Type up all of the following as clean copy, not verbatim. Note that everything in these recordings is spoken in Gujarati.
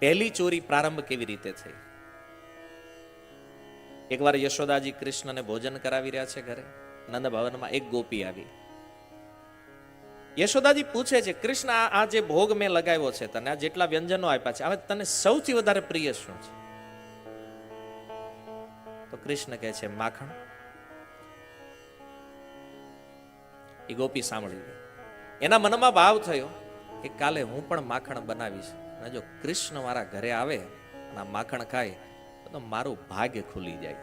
પહેલી ચોરી પ્રારંભ કેવી રીતે થઈ? એકવાર યશોદાજી કૃષ્ણને ભોજન કરાવી રહ્યા છે ઘરે, નંદ ભવનમાં એક ગોપી આવી. યશોદાજી પૂછે છે, કૃષ્ણ આ જે ભોગ મેં લગાવ્યો છે તને, આ જેટલા વ્યંજનો આપ્યા છે, હવે તને સૌથી વધારે પ્રિય શું છે? તો કૃષ્ણ કહે છે માખણ. એ ગોપી સાંભળી ગઈ. એના મનમાં ભાવ થયો કે કાલે હું પણ માખણ બનાવીશ, અને જો કૃષ્ણ મારા ઘરે આવે અને આ માખણ ખાય તો મારું ભાગ્ય ખુલી જાય.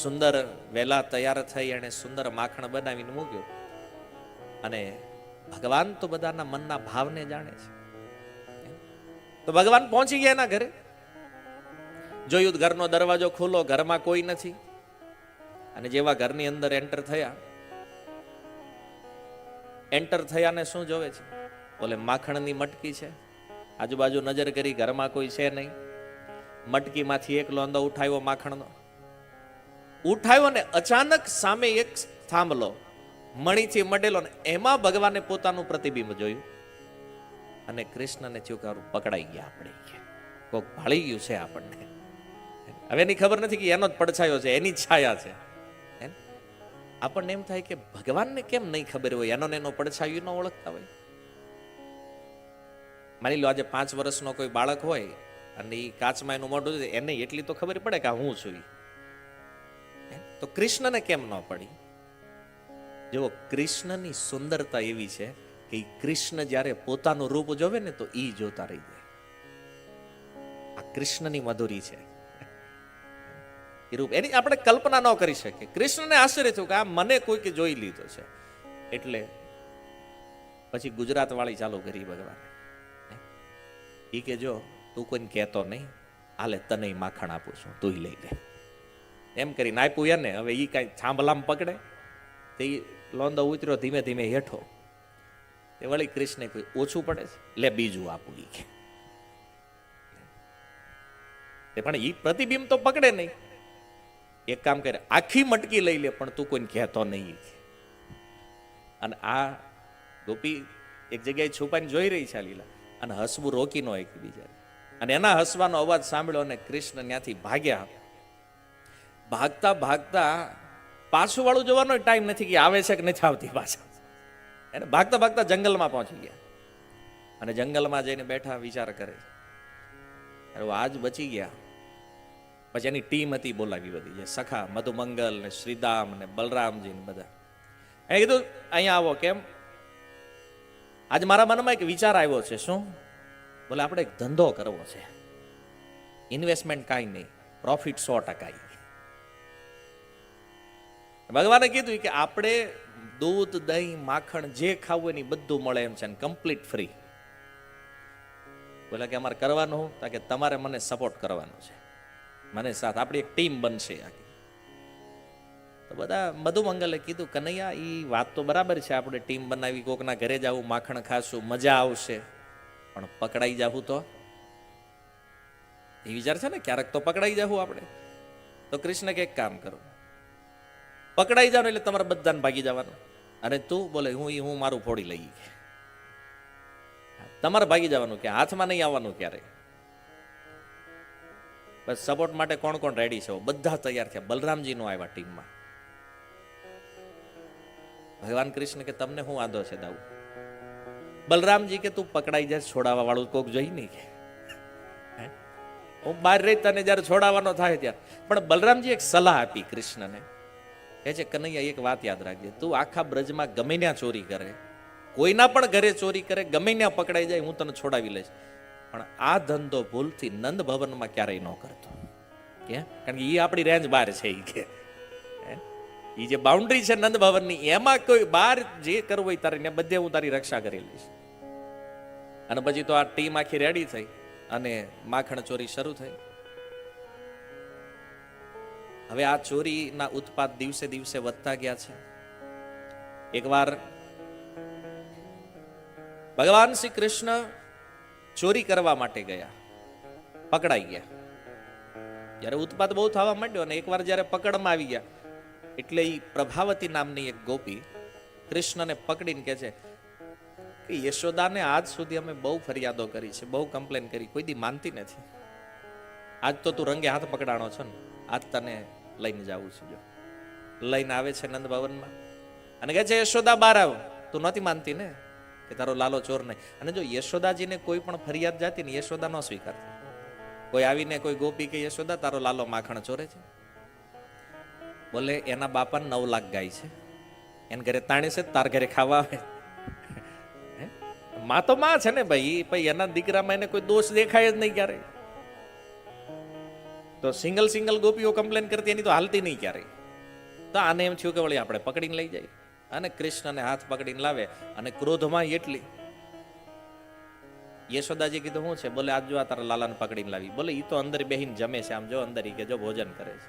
સુંદર વેલા તૈયાર થઈ અને સુંદર માખણ બનાવીને મૂક્યો. અને ભગવાન તો બધાના મનના ભાવને જાણે છે. તો ભગવાન પહોંચી ગયા એના ઘરે. જોયું ઘરનો દરવાજો ખુલ્લો, ઘરમાં કોઈ નથી. અને જેવા ઘરની અંદર એન્ટર થયા ને શું જોવે છે? બોલે માખણની મટકી છે. આજુબાજુ નજર કરી, ઘરમાં કોઈ છે નહીં. મટકીમાંથી એક લોંદો ઉઠાવ્યો, માખણનો ઉઠાવ્યો ને અચાનક સામે એક થાંભલો મણીથી મડેલો, ને એમાં ભગવાને પોતાનું પ્રતિબિંબ જોયું. અને કૃષ્ણને થયું પકડાઈ ગયા આપણે, કોક ભાળી ગયું છે આપણને. હવે એની ખબર નથી કે એનો જ પડછાયો છે, એની જ છાયા છે. આપણને એમ થાય કે ભગવાનને કેમ નહીં ખબર હોય, એનો પડછાયો ન ઓળખતા હોય. માની લો આજે 5 વર્ષનો કોઈ બાળક હોય અને એ કાચમાં એનું મોઢું છે, એને એટલી તો ખબર પડે કે હું છું. તો કૃષ્ણને કેમ ન પડી? જો કૃષ્ણની સુંદરતા એવી છે કે કૃષ્ણ જ્યારે પોતાનું રૂપ જોવે ને તો ઈ જોતા રહી જાય. આ કૃષ્ણની મધુરી છે. એ રૂપ એની આપણે કલ્પના ન કરી શકીએ. કૃષ્ણને આશ્ચર્ય થયું કે આ મને કોઈકે જોઈ લીધો છે. એટલે પછી ગુજરાત વાળી ચાલુ કરી ભગવાન. ઈ કે જો તું કોઈને કહેતો નહીં, હાલે તને માખણ આપું છું, તું લઈ લે. એમ કરીને આપ્યું એને. હવે ઈ કઈ થાંભલામ પકડે, તે લોંદો ઉતર્યો ધીમે ધીમે હેઠો. તે વળી કૃષ્ણ કોઈ ઓછું પડે છે, લે બીજું આપું. ઈ કે પણ ઈ પ્રતિબિંબ તો પકડે નહીં. એક કામ કરે, આખી મટકી લઈ લે, પણ તું કોઈને કહેતો નહીં. અને આ ગોપી એક જગ્યાએ છુપાઈને જોઈ રહી છે લીલા, અને હસવું રોકી ન એકબીજા. અને એના હસવાનો અવાજ સાંભળ્યો અને કૃષ્ણ ત્યાંથી ભાગ્યા. ભાગતા ભાગતા પાછું વાળું જોવાનો ટાઈમ નથી કે આવે છે કે નથી આવતી પાછા. એને ભાગતા ભાગતા જંગલમાં પહોંચી ગયા. અને જંગલમાં જઈને બેઠા વિચાર કરે, આજ બચી ગયા. પછી એની ટીમ હતી બોલાવી બધી, જે સખા મધુમંગલ ને શ્રીદામ ને બલરામજી ને બધા. એને કીધું અહીંયા આવો. કેમ? આજે મારા મનમાં એક વિચાર આવ્યો છે. શું? બોલે આપણે એક ધંધો કરવો છે, ઇન્વેસ્ટમેન્ટ કાંઈ નહીં, પ્રોફિટ 100%. ભગવાને કીધું કે આપણે દૂધ, દહીં, માખણ જે ખાવું એની બધું મળે એમ છે, કમ્પ્લીટ ફ્રી. બોલે કે અમારે કરવાનું હું? કે તમારે મને સપોર્ટ કરવાનો છે, મને સાથ, આપણી એક ટીમ બનશે આખી. તો બધા મધુમંગલે કીધું કનૈયા એ વાત તો બરાબર છે, આપણે ટીમ બનાવી, કોકના ઘરે જવું, માખણ ખાશું, મજા આવશે, પણ પકડાઈ જવું તો? એ વિચાર છે ને, ક્યારેક તો પકડાઈ જવું આપણે. તો કૃષ્ણ કે એક કામ કરો, પકડાઈ જાવ એટલે તમારે બધાને ભાગી જવાનું. અને તું? બોલે હું મારું ફોડી લઈ. તમારે ભાગી જવાનું, કે હાથમાં નહીં આવવાનું ક્યારેય. બસ સપોર્ટ માટે કોણ કોણ રેડી છે? બધા તૈયાર થયા. બલરામજી નો આવ્યા ટીમમાં. ભગવાન કૃષ્ણ કે તમને શું વાંધો છે દાઉ? બલરામજી કે તું પકડાઈ જાય, છોડાવવા વાળું કોક જોઈ નહીં. કે હું બહાર રહી તને જયારે છોડાવવાનો થાય ત્યારે. પણ બલરામજી એક સલાહ આપી કૃષ્ણને, કહે છે કનૈયા એક વાત યાદ રાખજે, તું આખા બ્રજમાં ગમે ત્યાં ચોરી કરે, કોઈના પણ ઘરે ચોરી કરે, ગમે ત્યાં પકડાઈ જાય, હું તને છોડાવી લઈશ, પણ આ ધંધો ભૂલથી નંદ ભવનમાં ક્યારેય ન કરતો. કે કારણ કે એ આપણી રેન્જ બહાર છે. એ કે એ જે બાઉન્ડ્રી છે નંદ ભવનની, એમાં કોઈ બહાર જે કરવું હોય તારે બધે હું તારી રક્ષા કરી લઈશ. અને પછી તો આ ટીમ આખી રેડી થઈ અને માખણ ચોરી શરૂ થઈ. હવે આ ચોરીના ઉત્પાદ દિવસે દિવસે વધતા ગયા છે. એકવાર ભગવાન શ્રી કૃષ્ણ ચોરી કરવા માટે ગયા, પકડાઈ ગયા. જયારે ઉત્પાદ બહુ થવા માંડ્યો અને એકવાર જયારે પકડમાં આવી ગયા, એટલે એ પ્રભાવતી નામની એક ગોપી કૃષ્ણને પકડીને કહે છે કે યશોદાને આજ સુધી અમે બહુ ફરિયાદો કરી છે, બહુ કમ્પ્લેન કરી, કોઈ દી માનતી નથી. આજ તો તું રંગે હાથ પકડાણો છો ને, આજ તને લઈને જવું છે. જો લઈને આવે છે નંદ ભવનમાં અને કહે છે યશોદા બહાર આવ. તું નથી માનતી ને કે તારો લાલો ચોર નહીં. અને જો યશોદાજીને કોઈ પણ ફરિયાદ જાતી ને યશોદા ન સ્વીકારતી. કોઈ આવીને કોઈ ગોપી કે યશોદા તારો લાલો માખણ ચોરે છે, બોલે એના બાપાને 9 લાખ ગાય છે, એને ઘરે તાણી છે, તાર ઘરે ખાવા આવે. માં તો માં છે ને ભાઈ, એના દીકરામાં એને કોઈ દોષ દેખાય જ નહીં ક્યારે. તો સિંગલ ગોપીઓ કમ્પ્લેન કરતી એની તો હાલતી નહીં ક્યારેય. તો આને એમ થયું કે વળી આપણે પકડીને લઈ જાય. અને કૃષ્ણને હાથ પકડીને લાવે અને ક્રોધમાં એટલી. યશોદાજી કીધું શું છે? બોલે આજ જો આ તારા લાલાને પકડીને લાવી. બોલે ઈ તો અંદર બેહીને જમે છે, આમ જો અંદર ઈ કે જો ભોજન કરે છે.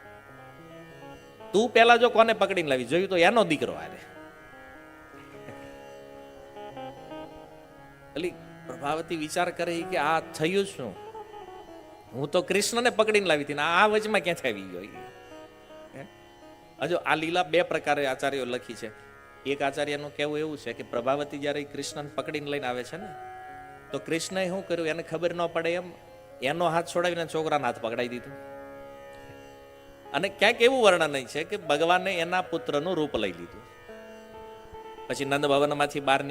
તું પેલા જો કોને પકડીને લાવી જોયું તો એનો દીકરો આરે. એટલે પ્રભાવતી વિચાર કરે કે આ થયું શું? હું તો કૃષ્ણને પકડીને લાવી હતી ને આ વચમાં ક્યાંથી આવી ગયો? હજુ આ લીલા 2 પ્રકારે આચાર્યો લખી છે. એક આચાર્યનું કહેવું એવું છે કે પ્રભાવતી જ્યારે કૃષ્ણને પકડીને લઈને આવે છે ને તો કૃષ્ણએ શું કર્યું એને ખબર ન પડે એમ એનો હાથ છોડાવીને છોકરાના હાથ પકડાઈ દીધું. અને ક્યાંક એવું વર્ણન છે કે ભગવાને એના પુત્રનું રૂપ લઈ લીધું. પછી નંદ ભવનમાંથી બહાર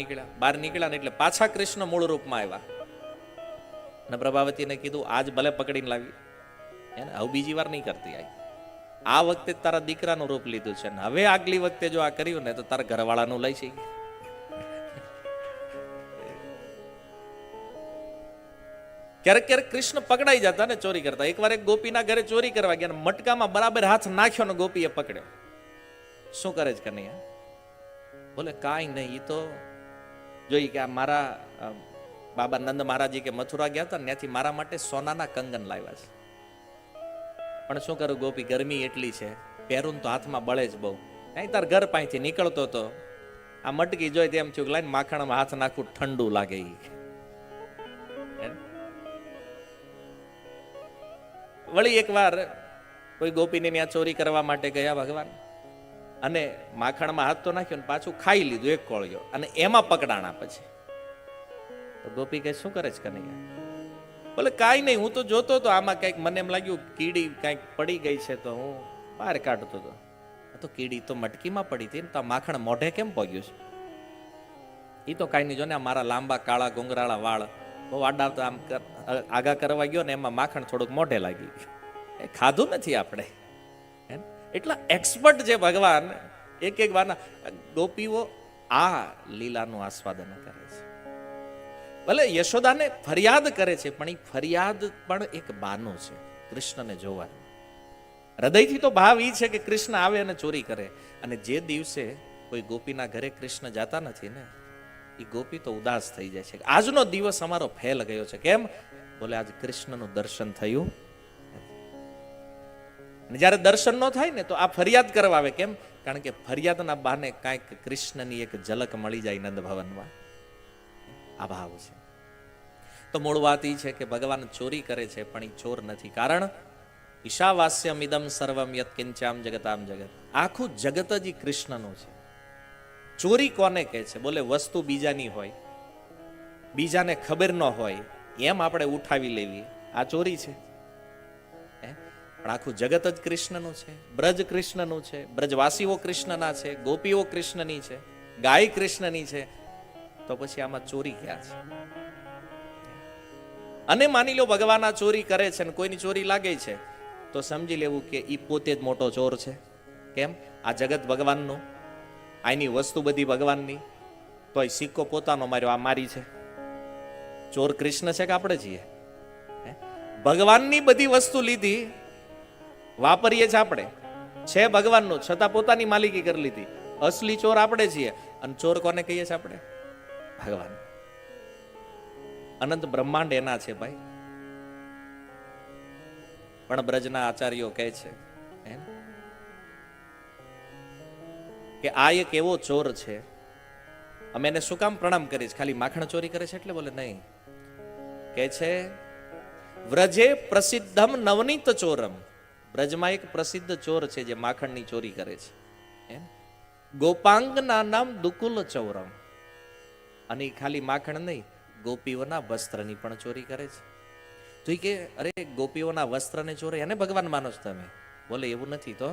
નીકળ્યા ને એટલે પાછા કૃષ્ણ મૂળ રૂપમાં આવ્યા. અને પ્રભાવતીને કીધું આજ ભલે પકડીને લાવી, એને હવે બીજી વાર નહીં કરતી. આ વખતે તારા દીકરાનું રૂપ લીધું છે ને હવે આગલી વખતે જો આ કર્યું ને તો તારા ઘરવાળાનું લઈ છે. ક્યારેક કૃષ્ણ પકડાઈ જતા ને ચોરી કરતા. એકવાર એક ગોપીના ઘરે ચોરી કરવા ગયા, મટકામાં બરાબર હાથ નાખ્યો ને ગોપીએ પકડ્યો. શું કરે છે કનૈયા? બોલે કાંઈ નહીં, ઈ તો જોઈ કે આ મારા બાબા નંદ મહારાજી કે મથુરા ગયા હતા ને ત્યાંથી મારા માટે સોનાના કંગન લાવ્યા છે. પણ શું કરું ગોપી, ગરમી એટલી છે, પહેરું તો હાથમાં બળે જ બહુ. અહીં તાર ઘર પાસેથી નીકળતો તો આ મટકી જોઈ તેમ થયું લાઈન માખણમાં હાથ નાખું ઠંડુ લાગે. વળી એકવાર કોઈ ગોપીને ત્યાં ચોરી કરવા માટે ગયા ભગવાન, અને માખણમાં હાથ તો નાખ્યો ને પાછું ખાઈ લીધું એક કોળિયો, અને એમાં પકડાણા. પછી તો ગોપી કહે શું કરે છે કનૈયા? બોલે કાંઈ નહીં, હું તો જોતો તો આમાં કંઈક મને એમ લાગ્યું કીડી કંઈક પડી ગઈ છે તો હું બહાર કાઢતો હતો. તો કીડી તો મટકીમાં પડી હતી ને તો માખણ મોઢે કેમ પગ્યું છે? એ તો કાંઈ નહીં, જો ને મારા લાંબા કાળા ગુંગરાળા વાળ બહુ આડા તો આમ આગા કરવા ગયો ને એમાં માખણ થોડુંક મોઢે લાગી ગયું. એ ખાધું નથી આપણે. એટલા એક્સપર્ટ છે ભગવાન. એક વારના ગોપીઓ આ લીલાનું આસ્વાદન કરે છે. ભલે યશોદાને ફરિયાદ કરે છે પણ એ ફરિયાદ પણ એક બહાનું છે કૃષ્ણને જોવાનું. હૃદયથી તો ભાવ એ છે કે કૃષ્ણ આવે અને ચોરી કરે. અને જે દિવસે કોઈ ગોપીના ઘરે કૃષ્ણ જાતા નથી ને એ ગોપી તો ઉદાસ થઈ જાય છે. આજનો દિવસ અમારો ફેલ ગયો છે. કેમ? બોલે આજ કૃષ્ણનું દર્શન થયું. અને જ્યારે દર્શન ન થાય ને તો આ ફરિયાદ કરવા આવે. કેમ? કારણ કે ફરિયાદના બહાને કાંઈક કૃષ્ણની એક ઝલક મળી જાય નંદ ભવનમાં. આ ભાવ છે. તો મૂળ વાત એ છે કે ભગવાન ચોરી કરે છે પણ એ ચોર નથી. કારણ ઈશાવાસ્યમ ઇદમ સર્વમ યત કિંચામ જગતામ જગત. આખું જગત જ કૃષ્ણનું છે. ચોરી કોને કહે છે? બોલે વસ્તુ બીજાની હોય, બીજાને ખબર ન હોય એમ આપણે ઉઠાવી લેવી, આ ચોરી છે. પણ આખું જગત જ કૃષ્ણનું છે. બ્રજ કૃષ્ણનું છે, બ્રજવાસીઓ કૃષ્ણના છે, ગોપીઓ કૃષ્ણની છે, ગાય કૃષ્ણની છે. તો પછી આમાં ચોરી ક્યાં છે? અને માની લો ભગવાન આ ચોરી કરે છે ને કોઈની ચોરી લાગે છે તો સમજી લેવું કે ઈ પોતે જ મોટો ચોર છે. કેમ? આ જગત ભગવાનનું, આની વસ્તુ બધી ભગવાનની, તો એ સિક્કો પોતાનો માર્યો, આ મારી છે. ચોર કૃષ્ણ છે કે આપણે છીએ? ભગવાનની બધી વસ્તુ લીધી, વાપરીએ છીએ આપણે, છે ભગવાનનું, છતાં પોતાની માલિકી કરી લીધી. અસલી ચોર આપણે છીએ. અને ચોર કોને કહીએ છીએ આપણે? ભગવાન. અનંત બ્રહ્માંડ એના છે ભાઈ. પણ બ્રજના આચાર્યો કહે છે કે આ એક એવો ચોર છે, અમે એને શું કામ પ્રણામ કરીએ છીએ? ખાલી માખણ ચોરી કરે છે એટલે? બોલે નહીં. કે છે વ્રજે પ્રસિદ્ધમ નવનીત ચોરમ. બ્રજમાં એક પ્રસિદ્ધ ચોર છે જે માખણની ચોરી કરે છે. ગોપાંગના નામ દુકુલ ચોરમ. અને એ ખાલી માખણ નહીં, ગોપીઓના વસ્ત્રની પણ ચોરી કરે છે. તો એ કે અરે ગોપીઓના વસ્ત્રને ચોરે એને ભગવાન માનો છો તમે? બોલે એવું નથી તો.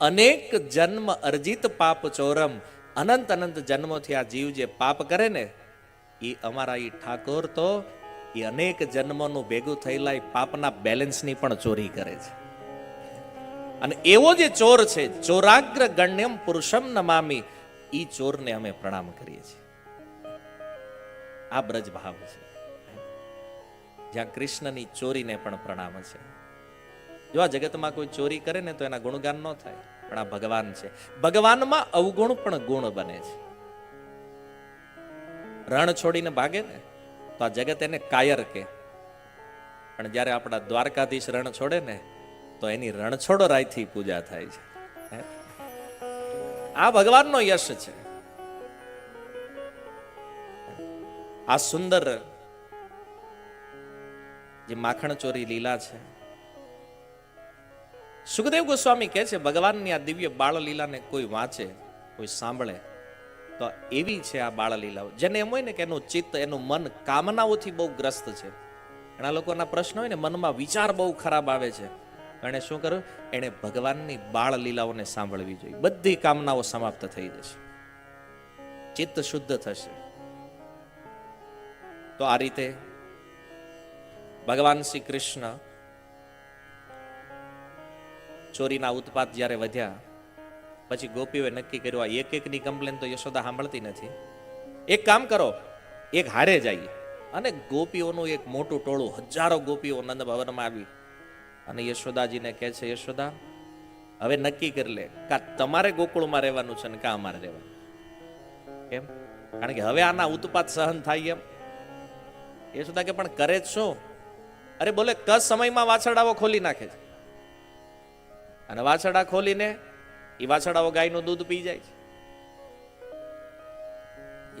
અનેક જન્મ અર્જિત પાપ ચોરમ, અનંત અનંત જન્મોથી આ જીવ જે પાપ કરે ને, એ અમારા એ ઠાકોર તો એ અનેક જન્મોનું ભેગું થયેલા પાપના બેલેન્સની પણ ચોરી કરે છે. અને એવો જે ચોર છે, ચોરાગ્ર ગણ્યમ પુરુષમ નમામી, ઈ ચોરને અમે પ્રણામ કરીએ છીએ. આ બ્રજ ભાવ છે, જ્યાં કૃષ્ણની ચોરીને પણ પ્રણામ છે. જો આ જગતમાં કોઈ ચોરી કરે ને તો એના ગુણગાન ન થાય, પણ આ ભગવાન છે. ભગવાનમાં અવગુણ પણ ગુણ બને છે. રણ છોડીને ભાગે ને તો આ જગત એને કાયર કે, પણ જ્યારે આપણા દ્વારકાધીશ રણ છોડે ને તો એની રણછોડો રાયથી પૂજા થાય છે. આ ભગવાનનો યશ છે. આ સુંદર જે માખણ ચોરી લીલા છે, સુખદેવ ગોસ્વામી કહે છે ભગવાનની આ દિવ્ય બાળ લીલાને કોઈ વાંચે, કોઈ સાંભળે તો એવી છે આ બાળ લીલાઓ. જેને એમ હોય ને કે એનું ચિત્ત, એનું મન કામનાઓથી બહુ ગ્રસ્ત છે. ઘણા લોકોના પ્રશ્ન હોય ને, મનમાં વિચાર બહુ ખરાબ આવે છે, એણે શું કર્યું? એણે ભગવાનની બાળ લીલાઓને સાંભળવી જોઈએ. બધી કામનાઓ સમાપ્ત થઈ જશે, ચિત્ત શુદ્ધ થશે. તો આ રીતે ભગવાન શ્રી કૃષ્ણ ચોરીના ઉત્પાત જ્યારે વધ્યા પછી ગોપીઓએ નક્કી કર્યું આ એક એકની કમ્પ્લેન તો યશોદા સાંભળતી નથી. એક કામ કરો, એક હારે જઈએ. અને ગોપીઓનું એક મોટું ટોળું, હજારો ગોપીઓ નંદ ભવનમાં આવી અને યશોદાજીને કહે છે, યશોદા હવે નક્કી કરી લે કા તમારે ગોકુળમાં રહેવાનું છે ને કા અમારે રહેવાનું. કેમ? કારણ કે હવે આના ઉત્પાત સહન થાય એમ. યશોદા કે પણ કરે જ શું? અરે બોલે કસ સમયમાં વાછરડાઓ ખોલી નાખે છે, અને વાછરડા ખોલીને એ વાછરડાઓ ગાયનું દૂધ પી જાય છે.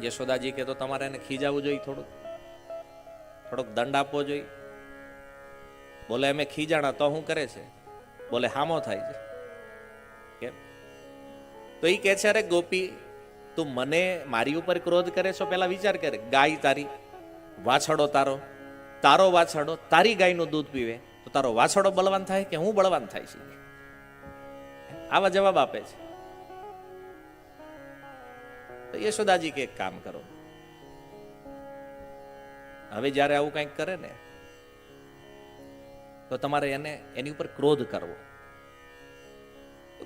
યશોદાજી કે તો તમારે એને ખીજાવવું જોઈએ, થોડોક દંડ આપવો જોઈએ. બોલે અમે ખીજાણા તો શું કરે છે? બોલે હામો થાય છે. કેમ? તો એ કે છે અરે ગોપી, તું મને મારી ઉપર ક્રોધ કરે છો, પેલા વિચાર કરે. ગાય તારી, વાછરડો તારો, તારો વાછરડો તારી ગાયનું દૂધ પીવે તો તારો વાછરડો બળવાન થાય કે હું બળવાન થાય છે? આવા જવાબ આપે છે. તો યશોદાજી કે એક કામ કરો, હવે જ્યારે આવું કંઈક કરે ને તો તમારે એની ઉપર ક્રોધ કરવો.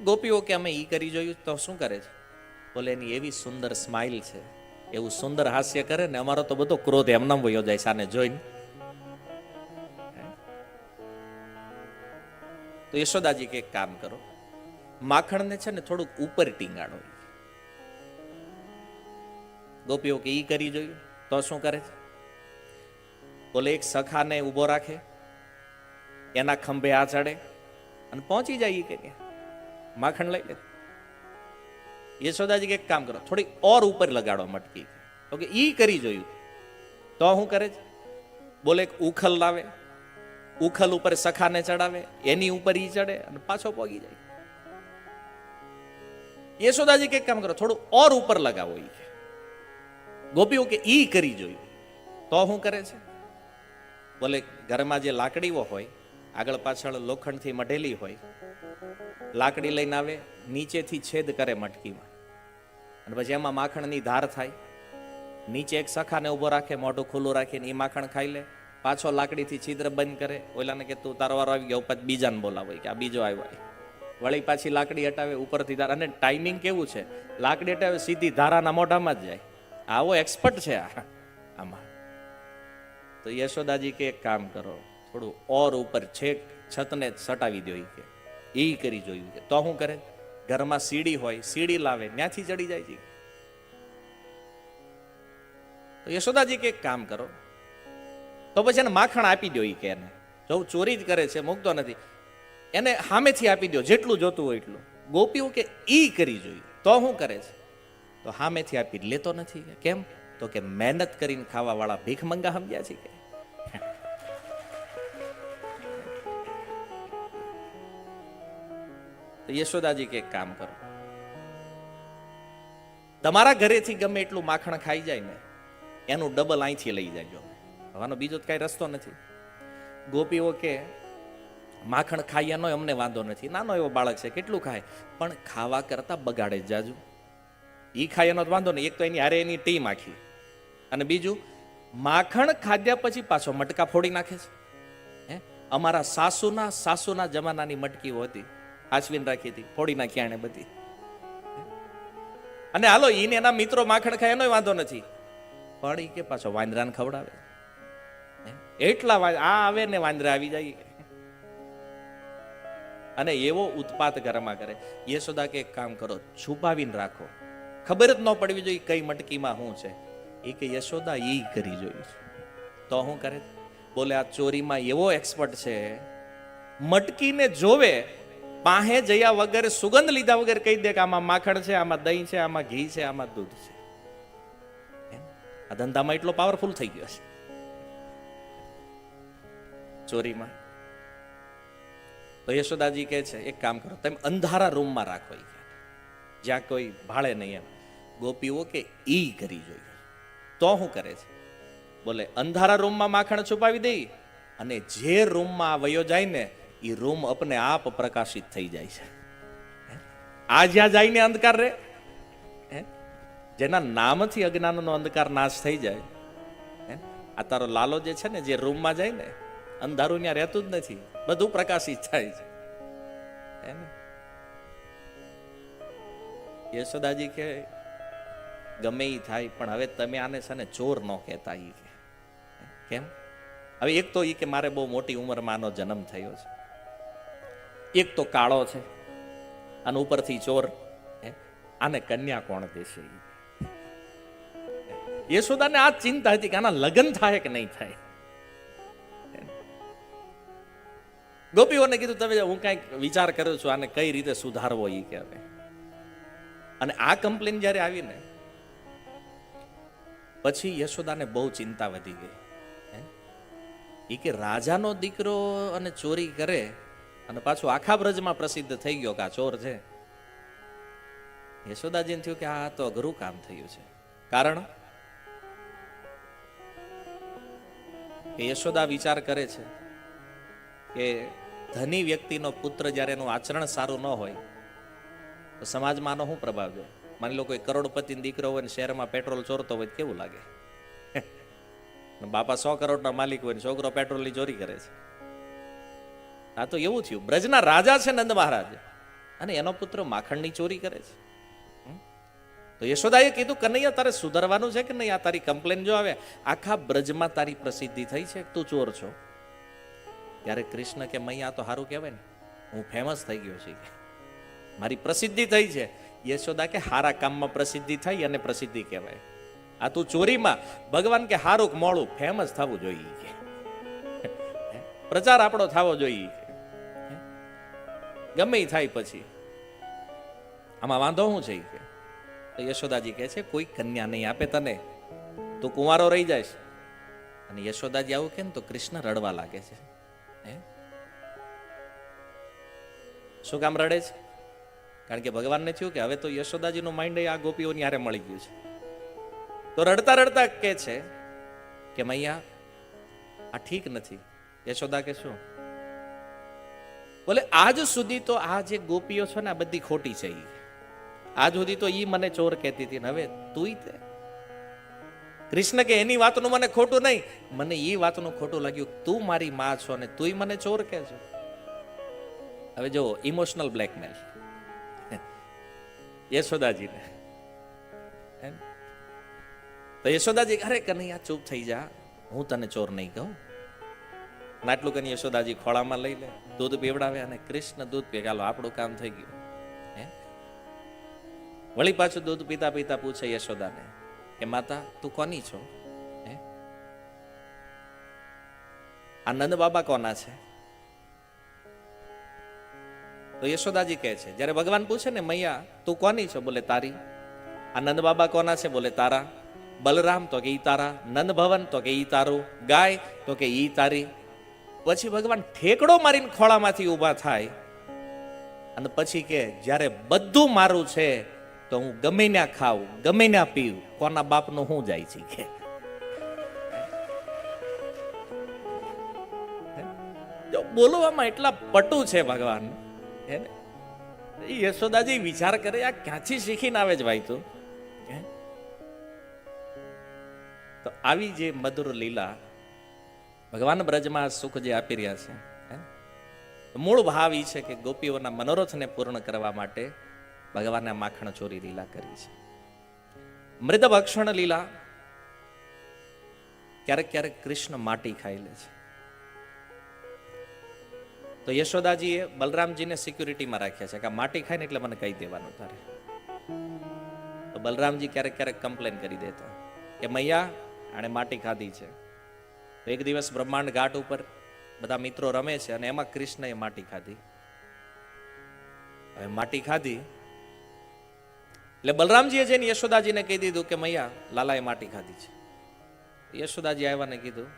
ગોપીઓ કે અમે ઈ કરી જોયું તો શું કરે છે? બોલે એની એવી સુંદર સ્માઇલ છે, એવું સુંદર હાસ્ય કરે ને, અમારો તો બધો ક્રોધ એમનામ વયો જાય સાને જોઈને. તો યશોદાજી કે એક કામ કરો, માખણને છે ને થોડુંક ઉપર ટીંગાડો. ગોપીઓ કે ઈ કરી જોયું તો શું કરે છે? બોલે એક સખાને ઉભો રાખે, એના ખંભે આ ચડે અને પહોંચી જાય કે માખણ લઈ લે. યશોદાજી કે એક કામ કરો, થોડી ઓર ઉપર લગાડો મટકી. તો કે ઈ કરી જોયું તો શું કરે છે? બોલે એક ઉખલ લાવે, ઉખલ ઉપર સખાને ચડાવે, એની ઉપર ઈ ચડે અને પાછો પોગી જાય. યશોદાજી કે કામ કરો, થોડું ઓર ઉપર લગાવો. ઈ ગોપીઓ કે ઈ કરી જોયું તો શું કરે છે? બોલે ઘરમાં જે લાકડીઓ હોય, આગળ પાછળ લોખંડથી મઢેલી હોય, લાકડી લઈને આવે, નીચેથી છેદ કરે મટકીમાં, અને પછી એમાં માખણની ધાર થાય. નીચે એક સખાને ઉભો રાખે, મોઢું ખુલ્લું રાખીને એ માખણ ખાઈ લે. પાછો લાકડીથી છિદ્ર બંધ કરે, ઓલાને કે તું તારો વારો આવી ગયો, પછી બીજાને બોલાવો કે આ બીજો આવ્યો. વળી પાછી લાકડી હટાવે, ઉપરથી ધાર. અને ટાઈમિંગ કેવું છે, લાકડી હટાવે સીધી ધારાના મોઢામાં જ જાય. આવો એક્સપર્ટ છે આમાં. તો યશોદાજી કે એક કામ કરો, થોડું ઓર ઉપર છેક છતને સટાવી દો. કે એ કરી જોયું કે તો શું કરે? ઘરમાં સીડી હોય, સીડી લાવે, ત્યાંથી ચડી જાય છે. તો યશોદાજી કે એક કામ કરો, તો પછી એને માખણ આપી દો. કે એને જો ચોરી જ કરે છે, મૂકતો નથી, એને સામેથી આપી દો, જેટલું જોતું હોય એટલું. ગોપીઓ કે ઈ કરી જોયું તો શું કરે છે? તો સામેથી આપી લેતો નથી. કેમ? તો કે મહેનત કરીને ખાવા વાળા ભીખ મંગા સમજ્યા છે કે. તો યશોદાજી કે એક કામ કરો, તમારા ઘરેથી ગમે એટલું માખણ ખાઈ જાય ને એનું ડબલ અહીંથી લઈ જાયજો. હવાનો બીજો કઈ રસ્તો નથી. ગોપીઓ કે માખણ ખાઈ એનો અમને વાંધો નથી, નાનો એવો બાળક છે, કેટલું ખાય, પણ ખાવા કરતા બગાડે જ જાજુ. ઈ ખાય એનો વાંધો નહીં, એક તો એની હારે એની ટીમ આખી, અને બીજું માખણ ખાધ્યા પછી પાછો મટકા ફોડી નાખે છે. હે, અમારા સાસુના જમાનાની મટકીઓ હતી, આસવીન રાખી હતી, ફોડી નાખી આણે બધી. અને હાલો ઈને એના મિત્રો માખણ ખાય એનો વાંધો નથી, પણ ઈ કે પાછો વાંદરાને ખવડાવે. એટલા આ આવે ને વાંદરા આવી જાય, અને એવો ઉત્પાત ઘરમાં કરે. યશોદા કે એક કામ કરો, છુપાવીને રાખો, ખબર જ ન પડવી જોઈએ કઈ મટકીમાં શું છે. એ કે યશોદા ઈ કરી જોયું. તો શું કરે? બોલે આ ચોરીમાં એવો એક્સપર્ટ છે, મટકીને જોવે, પાસે જયા વગર, સુગંધ લીધા વગર કહી દે કે આમાં માખણ છે, આમાં દહીં છે, આમાં ઘી છે, આમાં દૂધ છે. આ ધંધામાં એટલો પાવરફુલ થઈ ગયો છે ચોરીમાં. તો યશોદાજી કહે છે એક કામ કરો, તમે અંધારા રૂમમાં રાખો, જ્યાં કોઈ ભાળે નહીં એમ. ગોપીઓ કે ઈ કરી જોઈએ. તો શું કરે છે? બોલે અંધારા રૂમમાં માખણ છુપાવી દઈ, અને જે રૂમમાં આ વયો જાય ને એ રૂમ અપને આપ પ્રકાશિત થઈ જાય છે. આ જ્યાં જઈને અંધકાર રે, જેના નામથી અજ્ઞાનનો અંધકાર નાશ થઈ જાય. આ તારો લાલો જે છે ને, જે રૂમમાં જાય ને, અંધારું ત્યાં રહેતું જ નથી, બધું પ્રકાશિત થાય છે. યશોદાજી કે ગમે ઈ થાય, પણ હવે તમે આને છે ને ચોર ન કહેતા. ઈ કે કેમ? હવે એક તો ઈ કે મારે બહુ મોટી ઉંમરમાં આનો જન્મ થયો છે, એક તો કાળો છે, અને ઉપરથી ચોર, આને કન્યા કોણ દેશે? યશોદાને આ ચિંતા હતી કે આના લગ્ન થાય કે નહીં થાય. ગોપીઓને કીધું તમે હું કઈક વિચાર કર્યો છું, આને કઈ રીતે સુધારવો ઈ કે. અને આ કમ્પ્લેન જ્યારે આવીને પછી યશોદાને બહુ ચિંતા વધી ગઈ. ઈ કે રાજાનો દીકરો અને ચોરી કરે, અને પાછું આખા બ્રજમાં પ્રસિદ્ધ થઈ ગયો કે આ ચોર છે. યશોદાજીને થયું કે આ તો અઘરું કામ થયું છે. કારણ કે યશોદા વિચાર કરે છે કે ધની વ્યક્તિનો પુત્ર જ્યારે એનું આચરણ સારું ન હોય તો સમાજમાં આનો શું પ્રભાવ છે? માની લો કોઈ કરોડપતિ દીકરો હોય ને શહેરમાં પેટ્રોલ ચોરતો હોય કેવું લાગે? બાપા 100 કરોડના માલિક હોય ને છોકરો પેટ્રોલની ચોરી કરે છે. આ તો એવું થયું. બ્રજના રાજા છે નંદ મહારાજ, અને એનો પુત્ર માખણની ચોરી કરે છે. તો યશોદાએ કીધું કનૈયા તારે સુધારવાનું છે કે નહીં? આ તારી કમ્પ્લેન જો આવે, આખા બ્રજમાં તારી પ્રસિદ્ધિ થઈ છે તું ચોર છો. ત્યારે કૃષ્ણ કે મૈયા તો સારું કહેવાય ને, હું ફેમસ થઈ ગયો છું, મારી પ્રસિદ્ધિ થઈ છે. યશોદા કે હારા કામમાં પ્રસિદ્ધિ થઈ અને પ્રસિદ્ધિ કહેવાય. આ તું ચોરીમાં, ભગવાન કે હારું મોડું ફેમસ થવું જોઈએ, પ્રચાર આપણો થવો જોઈએ. ગમે એ થાય પછી આમાં વાંધો શું છે કે? તો યશોદાજી કહે છે કોઈ કન્યા નહીં આપે તને, તું કુંવારો રહી જાય. અને યશોદાજી આવું કે તો કૃષ્ણ રડવા લાગે છે. શું કામ રડે છે? કારણ કે ભગવાનને થયું કે હવે તો યશોદાજીનું માઇન્ડ આ ગોપીઓની હારે મળી ગયું છે. તો રડતા રડતા કે છે કે મૈયા આ ઠીક નથી. યશોદા કે શું? બોલે આજ સુધી તો આ જે ગોપીઓ છે ને આ બધી ખોટી છે. આજ સુધી તો ઈ મને ચોર કહેતી હતી, હવે તું તે. કૃષ્ણ કે એની વાતનું મને ખોટું નહીં, મને એ વાતનું ખોટું લાગ્યું, તું મારી માં છો ને તું મને ચોર કહે છો. હવે જો ઇમોશનલ બ્લેકમેલ યશોદાજીને. તો યશોદાજી અરે કનૈયા ચૂપ થઈ જા, હું તને ચોર નહીં કહું. આટલું કરીને યશોદાજી ખોળામાં લઈ લે, દૂધ પીવડાવે, અને કૃષ્ણ દૂધ પીએ. ચાલો આપણું કામ થઈ ગયું. વળી પાછું દૂધ પીતા પીતા પૂછે યશોદાને કે માતા તું કોની છો? આ નંદ બાબા કોના છે? તો યશોદાજી કહે છે, જ્યારે ભગવાન પૂછે ને મૈયા તું કોની છો? બોલે તારી. આ નંદ બાબા કોના છે? બોલે તારા. બલરામ? તો કે ઈ તારા. નંદ ભવન? તો કે ઈ તારું. ગાય? તો કે ઈ તારી. પછી ભગવાન ઠેકડો મારીને ખોળામાંથી ઊભા થાય, અને પછી કે જ્યારે બધું મારું છે તો હું ગમે ત્યાં ખાવું, ગમે ત્યાં પીવું, કોના બાપનું હું જાય છે કે જો બોલવામાં એટલા પટુ છે ભગવાન, હે ને? યશોદાજી વિચાર કરે આ ક્યાંથી શીખીને આવે છે ભાઈ તું? તો આવી જે મધુર લીલા ભગવાન બ્રજમાં સુખ જે આપી રહ્યા છે, મૂળ ભાવ એ છે કે ગોપીઓના મનોરથને પૂર્ણ કરવા માટે ભગવાને માખણ ચોરી લીલા કરી છે. મૃદ ભક્ષણ લીલા, ક્યારેક ક્યારેક કૃષ્ણ માટી ખાઈ લે છે. તો યશોદાજીએ બલરામજીને સિક્યુરિટીમાં રાખ્યા છે કે માટી ખાય ને એટલે મને કહી દેવાનું તારે. તો બલરામજી ક્યારેક ક્યારેક કમ્પ્લેન કરી દેતા કે મૈયા આણે માટી ખાધી છે. તો એક દિવસ બ્રહ્માંડ ઘાટ ઉપર બધા મિત્રો રમે છે અને એમાં કૃષ્ણએ માટી ખાધી. હવે માટી ખાધી એટલે બલરામજીએ જઈને યશોદાજીને કહી દીધું કે મૈયા લાલાએ માટી ખાધી છે. યશોદાજી આવ્યા ને કીધું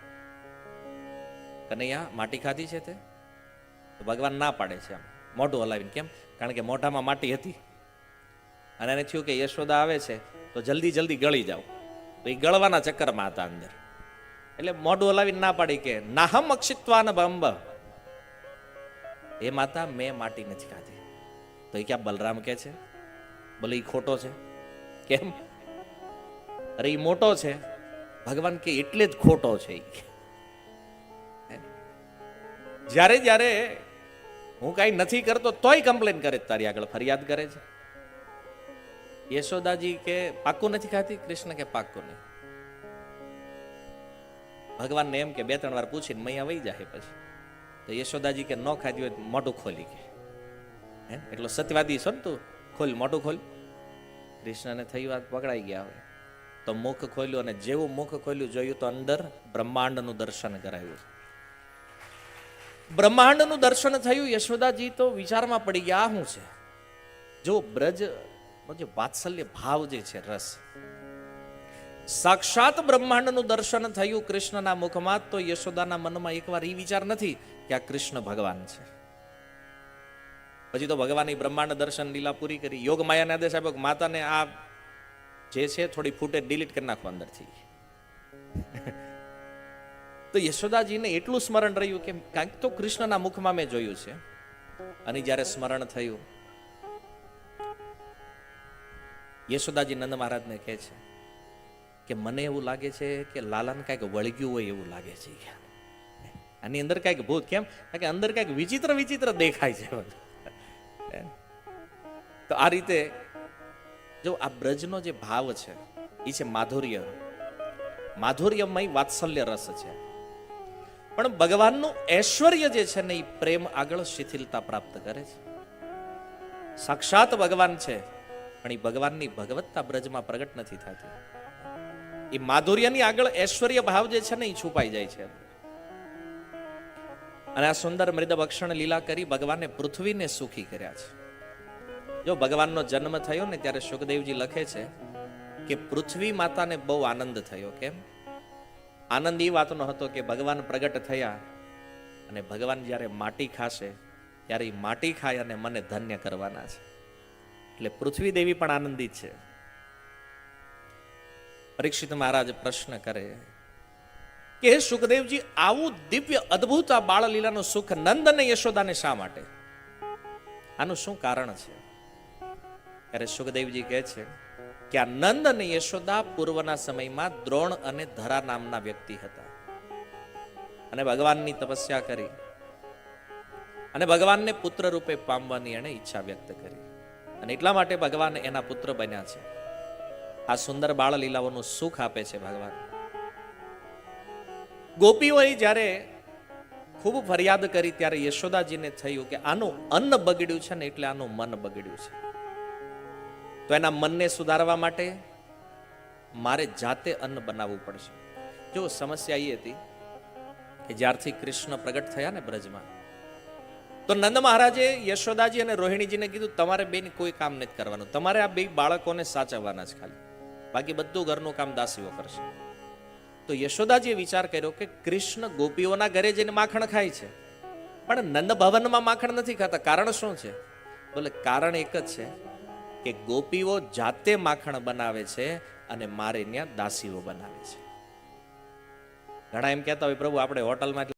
કનૈયા માટી ખાધી છે તે? તો ભગવાન ના પાડે છે આમ મોઢું હલાવીને. કેમ? કારણ કે મોઢામાં માટી હતી અને એને થયું કે યશોદા આવે છે તો જલ્દી જલ્દી ગળી જાઓ. તો એ ગળવાના ચક્કરમાં હતા અંદર, એટલે મોઢું હલાવીને ના પાડી કે નાહમ અક્ષિત્વાન બંબ, એ માતા મેં માટી નથી ખાધી. તો એ ક્યાં બલરામ કે છે? બોલે એ ખોટો છે. કેમ? અરે એ મોટો છે. ભગવાન કે એટલે જ ખોટો છે. જ્યારે જ્યારે હું કઈ નથી કરતો તોય કમ્પ્લેન કરે, તારી આગળ ફરિયાદ કરે છે. યશોદાજી કે પાક્કું નથી ખાતી? કૃષ્ણ કે પાક્કું નહીં. ભગવાનને એમ કે બે ત્રણ વાર પૂછીને મૈયા વહી જાય. પછી તો યશોદાજી કે ન ખાધી હોય મોઢું ખોલી કે એટલો સત્યવાદી છો ને તું, ખોલ મોઢું ખોલ. કૃષ્ણને થઈ વાત પકડાઈ ગયા હોય તો મુખ ખોલ્યું અને જેવું મુખ ખોલ્યું જોયું તો અંદર બ્રહ્માંડનું દર્શન કરાયું. બ્રહ્માંડનું દર્શન થયું. યશોદાજી તો વિચારમાં પડી ગયા આ શું છે? જો બ્રજ જે વાત્સલ્ય ભાવ જે છે, રસ, સાક્ષાત બ્રહ્માંડનું દર્શન થયું કૃષ્ણના મુખમાં. તો યશોદાના મનમાં એકવાર એ વિચાર નથી કે આ કૃષ્ણ ભગવાન છે. પછી તો ભગવાનની બ્રહ્માંડ દર્શન લીલા પૂરી કરી. યોગ માયાને આદેશ આપ્યો કે માતાને આ જે છે થોડી ફૂટેજ ડિલીટ કરી નાખો અંદરથી. તો યશોદાજીને એટલું સ્મરણ રહ્યું કે કાંઈક તો કૃષ્ણના મુખમાં મેં જોયું છે. અને જ્યારે સ્મરણ થયું, યશોદાજી નંદ મહારાજને કહે છે કે મને એવું લાગે છે કે લાલાને કાંઈક વળગ્યું હોય એવું લાગે છે. આની અંદર કાંઈક ભૂત. કેમ? કે અંદર કાંઈક વિચિત્ર વિચિત્ર દેખાય છે. તો આ રીતે જો આ બ્રજનો જે ભાવ છે એ છે માધુર્ય, માધુર્યમય વાત્સલ્ય રસ છે. પણ ભગવાનનું ઐશ્વર્ય જે છે ને એ પ્રેમ આગળ શિથિલતા પ્રાપ્ત કરે છે. સાક્ષાત ભગવાન છે પણ એ ભગવાનની ભગવત્તા બ્રજમાં પ્રગટ નથી થતી. એ માધુર્યની આગળ ઐશ્વર્ય ભાવ જે છે ને એ છુપાઈ જાય છે. અને આ સુંદર મૃદ ભક્ષણ લીલા કરી ભગવાને પૃથ્વીને સુખી કર્યા છે. જો ભગવાનનો જન્મ થયો ને ત્યારે સુખદેવજી લખે છે કે પૃથ્વી માતાને બહુ આનંદ થયો. કેમ? આનંદ એ વાતનો હતો કે ભગવાન પ્રગટ થયા અને ભગવાન જ્યારે માટી ખાશે ત્યારે એ માટી ખાય અને મને ધન્ય કરવાના છે. એટલે પૃથ્વી દેવી પણ આનંદિત છે. પરીક્ષિત મહારાજ પ્રશ્ન કરે કે હે સુખદેવજી, આવું દિવ્ય અદ્ભુત આ બાળલીલાનું સુખ નંદ અને યશોદાને શા માટે? આનું શું કારણ છે? ત્યારે સુખદેવજી કહે છે કે આ નંદ અને યશોદા પૂર્વના સમયમાં દ્રોણ અને ધરા નામના વ્યક્તિ હતા અને ભગવાનની તપસ્યા કરી અને ભગવાનને પુત્ર રૂપે પામવાની એણે ઈચ્છા વ્યક્ત કરી અને એટલા માટે ભગવાન એના પુત્ર બન્યા છે. આ સુંદર બાળ લીલાઓનું સુખ આપે છે ભગવાન. ગોપીઓએ જ્યારે ખૂબ ફરિયાદ કરી ત્યારે યશોદાજીને થયું કે આનું અન્ન બગડ્યું છે ને એટલે આનું મન બગડ્યું છે. તો એના મનને સુધારવા માટે મારે જાતે અન્ન બનાવવું પડશે. જો સમસ્યા એ હતી કે જ્યારથી કૃષ્ણ પ્રગટ થયા ને બ્રજમાં, તો નંદ મહારાજે યશોદાજી અને રોહિણીજીને કીધું તમારે બેન કોઈ કામ નથી કરવાનું, તમારે આ બે બાળકોને સાચવવાના જ ખાલી, બાકી બધું ઘરનું કામ દાસીઓ કરશે. તો યશોદાજીએ વિચાર કર્યો કે કૃષ્ણ ગોપીઓના ઘરે જઈને માખણ ખાય છે પણ નંદ ભવનમાં માખણ નથી ખાતા. કારણ શું છે? બોલે કારણ એક જ છે કે ગોપીઓ જાતે માખણ બનાવે છે અને મારે ત્યાં દાસીઓ બનાવે છે. ઘણા એમ કહેતા હોય પ્રભુ આપણે હોટલમાં